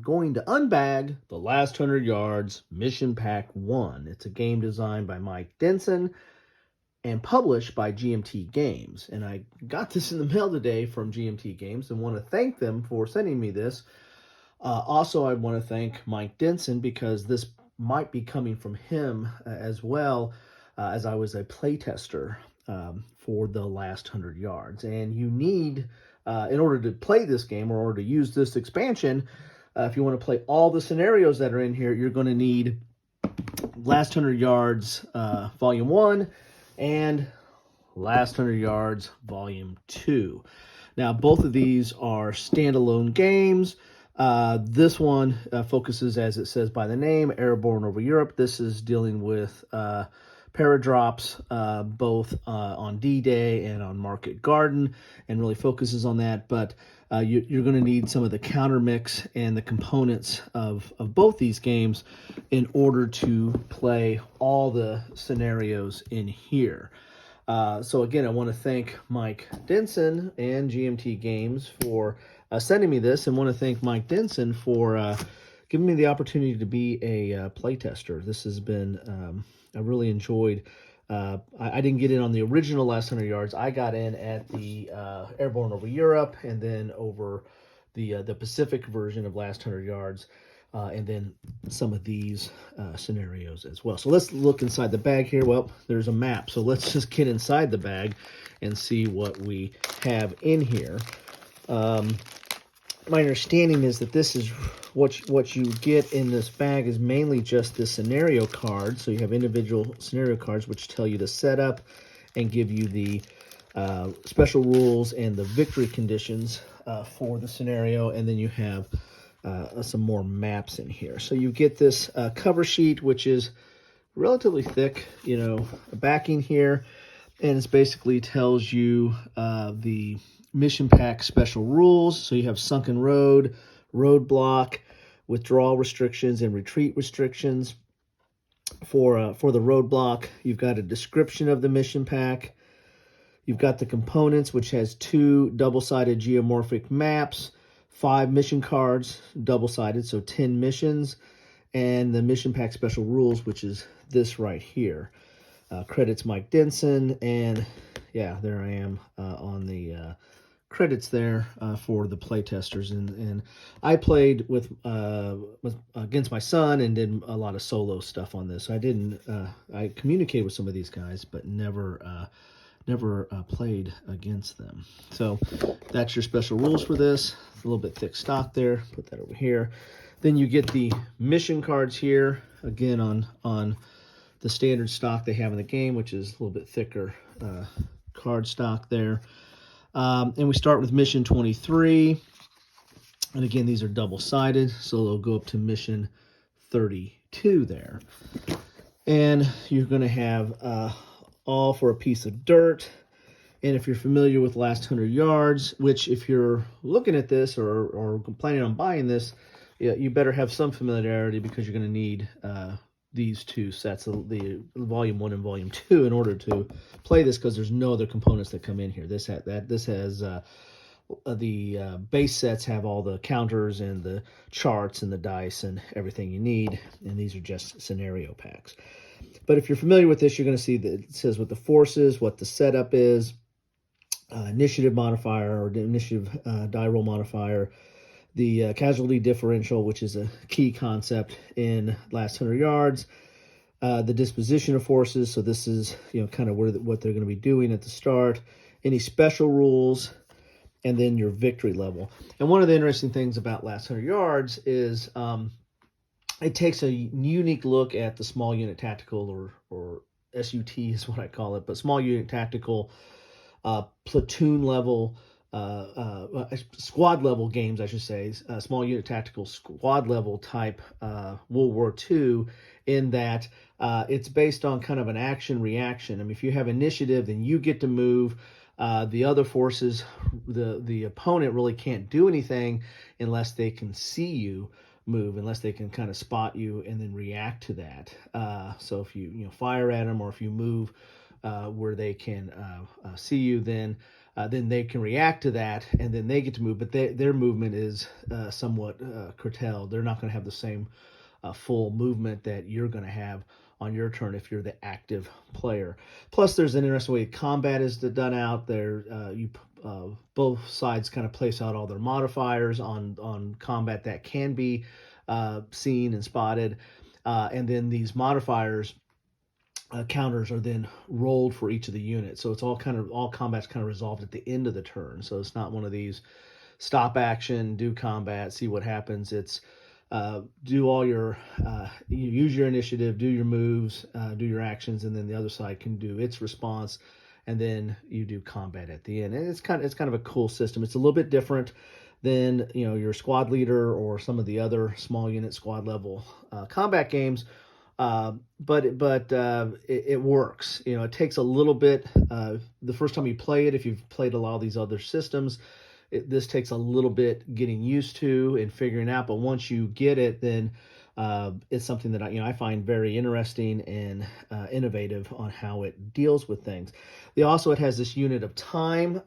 going to unbag The Last 100 Yards Mission Pack 1. It's a game designed by Mike Denson and published by GMT Games. And I got this in the mail today from GMT Games and want to thank them for sending me this. Also, I want to thank Mike Denson because this might be coming from him as well, as I was a playtester for The Last 100 Yards. And you need, in order to play this game or in order to use this expansion, if you want to play all the scenarios that are in here, you're going to need Last 100 Yards Volume 1 and Last 100 Yards Volume 2. Now, both of these are standalone games. This one focuses, as it says by the name, Airborne Over Europe. This is dealing with paradrops, both on D-Day and on Market Garden, and really focuses on that. But you're going to need some of the counter mix and the components of both these games in order to play all the scenarios in here. So again, I want to thank Mike Denson and GMT Games for sending me this, and want to thank Mike Denson for giving me the opportunity to be a playtester. This has been, I really enjoyed. I didn't get in on the original Last 100 Yards. I got in at the Airborne Over Europe, and then over the Pacific version of Last 100 Yards, and then some of these scenarios as well. So let's look inside the bag here. Well, there's a map, so let's just get inside the bag and see what we have in here. My understanding is that this is what you get in this bag is mainly just the scenario cards. So you have individual scenario cards which tell you the setup and give you the special rules and the victory conditions for the scenario. And then you have some more maps in here. So you get this cover sheet, which is relatively thick, backing here. And it basically tells you the mission pack special rules. So you have sunken road, roadblock, withdrawal restrictions, and retreat restrictions. For the roadblock, you've got a description of the mission pack. You've got the components, which has 2 double-sided geomorphic maps, 5 mission cards, double-sided, so 10 missions, and the mission pack special rules, which is this right here. Credits Mike Denson, and yeah, there I am on the credits there for the playtesters, and I played with against my son and did a lot of solo stuff on this. So I communicated with some of these guys, but never played against them. So that's your special rules for this. A little bit thick stock there. Put that over here. Then you get the mission cards here again on the standard stock they have in the game, which is a little bit thicker card stock there. And we start with mission 23. And again, these are double-sided, so they'll go up to mission 32 there. And you're going to have all for a piece of dirt. And if you're familiar with Last 100 Yards, which if you're looking at this or planning on buying this, you better have some familiarity because you're going to need these 2 sets, the Volume 1 and Volume 2, in order to play this, because there's no other components that come in here. This has the base sets have all the counters and the charts and the dice and everything you need, and these are just scenario packs. But if you're familiar with this, you're going to see that it says what the forces, what the setup is, initiative modifier or the initiative die roll modifier, the casualty differential, which is a key concept in Last 100 Yards, the disposition of forces. So this is kind of what they're going to be doing at the start. Any special rules, and then your victory level. And one of the interesting things about Last 100 Yards is it takes a unique look at the small unit tactical, or SUT is what I call it, but small unit tactical, platoon level, squad level games, I should say, small unit tactical squad level type World War II, in that it's based on kind of an action reaction. I mean, if you have initiative, then you get to move. The other forces, the opponent really can't do anything unless they can see you move, unless they can kind of spot you and then react to that. So if you fire at them, or if you move where they can see you, then they can react to that, and then they get to move. But their movement is somewhat curtailed. They're not going to have the same full movement that you're going to have on your turn if you're the active player. Plus, there's an interesting way combat is done out there. Both sides kind of place out all their modifiers on combat that can be seen and spotted, and then these modifiers counters are then rolled for each of the units. So it's all combat's kind of resolved at the end of the turn. So it's not one of these stop action, do combat, see what happens. It's do all your you use your initiative, do your moves, do your actions, and then the other side can do its response, and then you do combat at the end. And it's kind of a cool system. It's a little bit different than your squad leader or some of the other small unit squad level combat games. But it works. It takes a little bit. The first time you play it, if you've played a lot of these other systems, this takes a little bit getting used to and figuring out. But once you get it, then it's something that I find very interesting and innovative on how it deals with things. It has this unit of time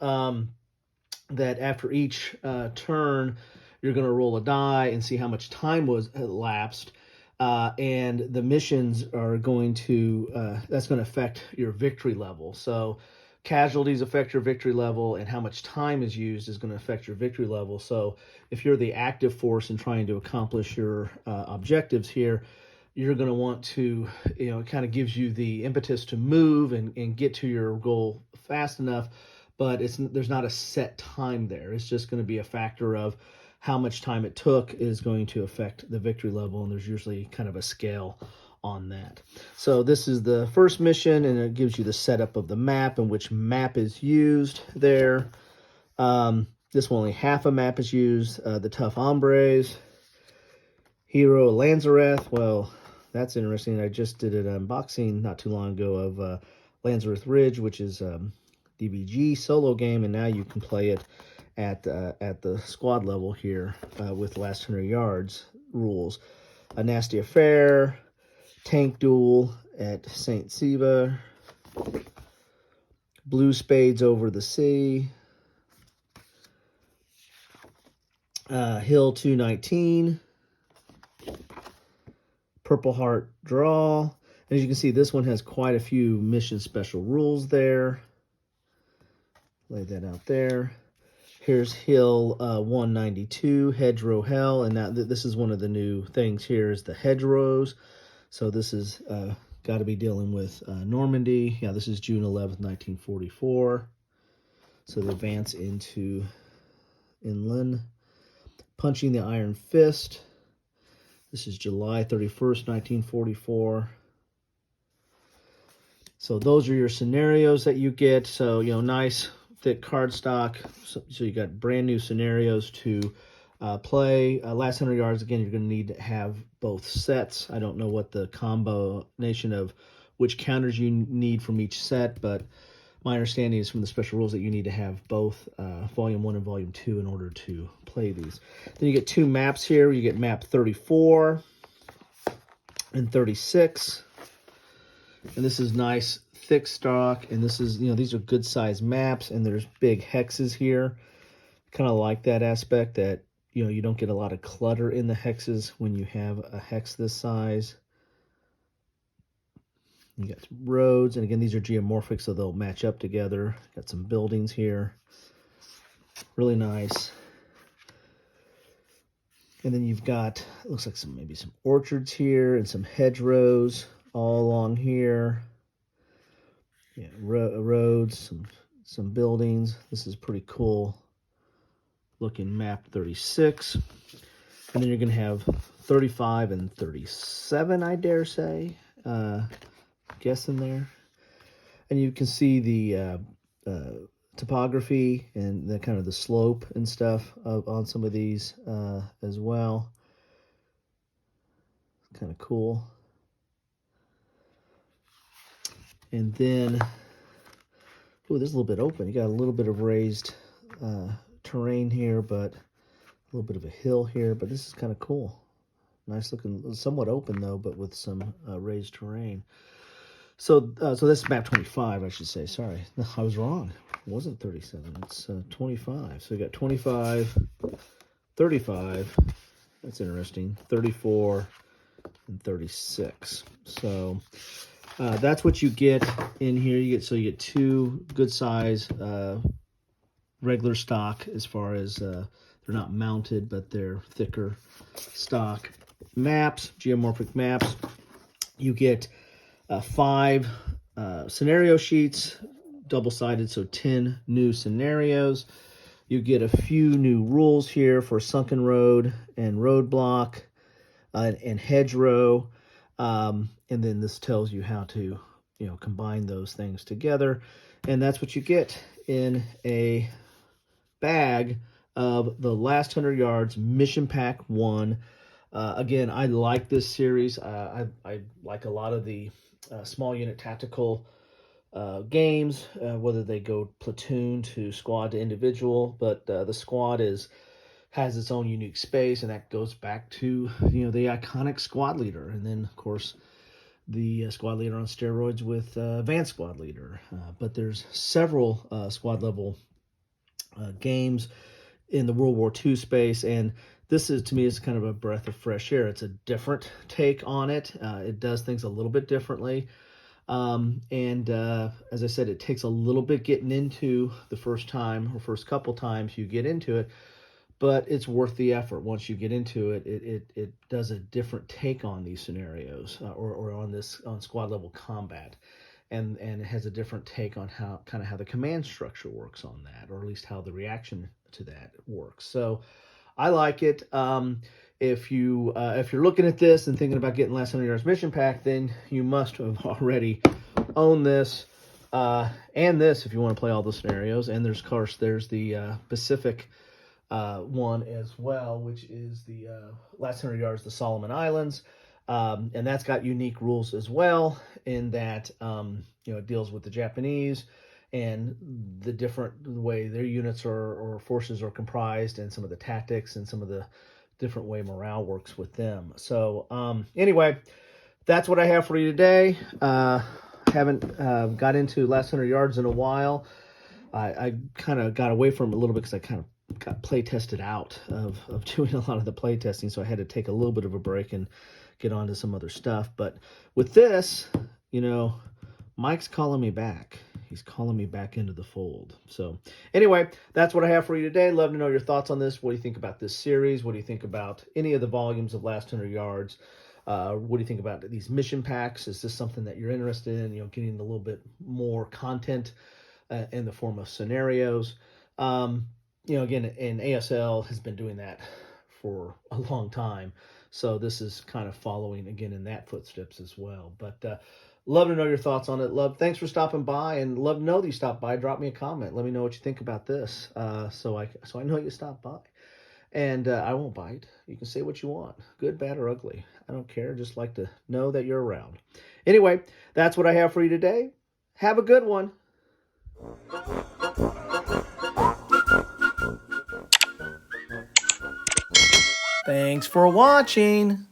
that after each turn, you're going to roll a die and see how much time was elapsed. And the missions are that's going to affect your victory level. So casualties affect your victory level, and how much time is used is going to affect your victory level. So if you're the active force and trying to accomplish your objectives here, you're going to want to, it kind of gives you the impetus to move and get to your goal fast enough, but there's not a set time there. It's just going to be a factor of how much time it took is going to affect the victory level, and there's usually kind of a scale on that. So this is the first mission, and it gives you the setup of the map and which map is used there. This one, only half a map is used. The Tough Hombres, Hero Lanzareth. Well, that's interesting. I just did an unboxing not too long ago of Lanzareth Ridge, which is DBG solo game, and now you can play it at the squad level here with last 100 yards rules. A Nasty Affair, Tank Duel at St. Siva, Blue Spades Over the Sea, Hill 219, Purple Heart Draw. As you can see, this one has quite a few mission special rules there. Lay that out there. Here's Hill 192, Hedgerow Hell, and now this is one of the new things here is the hedgerows. So this is got to be dealing with Normandy. Yeah, this is June 11th, 1944. So they advance into inland. Punching the Iron Fist. This is July 31st, 1944. So those are your scenarios that you get. So, nice thick cardstock. So you got brand new scenarios to play. Last 100 yards, again, you're going to need to have both sets. I don't know what the combination of which counters you need from each set, but my understanding is from the special rules that you need to have both Volume 1 and Volume 2 in order to play these. Then you get two maps here. You get map 34 and 36. And this is nice thick stock, and this is, these are good size maps, and there's big hexes here. Kind of like that aspect that, you don't get a lot of clutter in the hexes when you have a hex this size. You got some roads, and again, these are geomorphic, so they'll match up together. Got some buildings here. Really nice. And then you've got, it looks like maybe some orchards here and some hedgerows all along here. Yeah, roads, some buildings. This is pretty cool looking map 36. And then you're going to have 35 and 37, I dare say, guessing there. And you can see the topography and the kind of the slope and stuff on some of these as well. Kind of cool. And then, oh, this is a little bit open. You got a little bit of raised terrain here, but a little bit of a hill here. But this is kind of cool. Nice looking, somewhat open though, but with some raised terrain. So this is map 25, I should say. Sorry, no, I was wrong. It wasn't 37. It's 25. So we got 25, 35. That's interesting. 34 and 36. So that's what you get in here. You get two good size regular stock, as far as they're not mounted, but they're thicker stock maps, geomorphic maps. You get 5 scenario sheets, double-sided, so 10 new scenarios. You get a few new rules here for sunken road and roadblock and hedgerow. And then this tells you how to, combine those things together. And that's what you get in a bag of the Last 100 Yards Mission Pack 1. Again, I like this series. I like a lot of the small unit tactical games, whether they go platoon to squad to individual, but the squad has its own unique space, and that goes back to the iconic squad leader, and then of course the squad leader on steroids with advanced squad leader. But there's several squad level games in the World War II space, and this is, to me, is kind of a breath of fresh air. It's a different take on it. It does things a little bit differently. And as I said, it takes a little bit getting into the first time or first couple times you get into it, but it's worth the effort. Once you get into it, it does a different take on these scenarios or on squad level combat. And it has a different take on how the command structure works on that, or at least how the reaction to that works. So I like it. If you're looking at this and thinking about getting Last 100 Yards Mission Pack, then you must have already owned this and this if you want to play all the scenarios. And there's, of course, there's the Pacific one as well, which is the Last 100 Yards, the Solomon Islands. And that's got unique rules as well, in that it deals with the Japanese and the way their units or forces are comprised, and some of the tactics and some of the different way morale works with them. So anyway, that's what I have for you today. Haven't got into Last 100 Yards in a while. I kind of got away from it a little bit because I kind of got play tested out of doing a lot of the play testing, so I had to take a little bit of a break and get on to some other stuff. But with this, Mike's calling me back. He's calling me back into the fold. So anyway, that's what I have for you today. Love to know your thoughts on this. What do you think about this series? What do you think about any of the volumes of Last 100 Yards? What do you think about these mission packs? Is this something that you're interested in, getting a little bit more content in the form of scenarios? Again, and ASL has been doing that for a long time. So this is kind of following, again, in that footsteps as well. But love to know your thoughts on it. Thanks for stopping by, and love to know that you stopped by. Drop me a comment. Let me know what you think about this, so I know you stopped by. And I won't bite. You can say what you want, good, bad, or ugly. I don't care. Just like to know that you're around. Anyway, that's what I have for you today. Have a good one. Thanks for watching.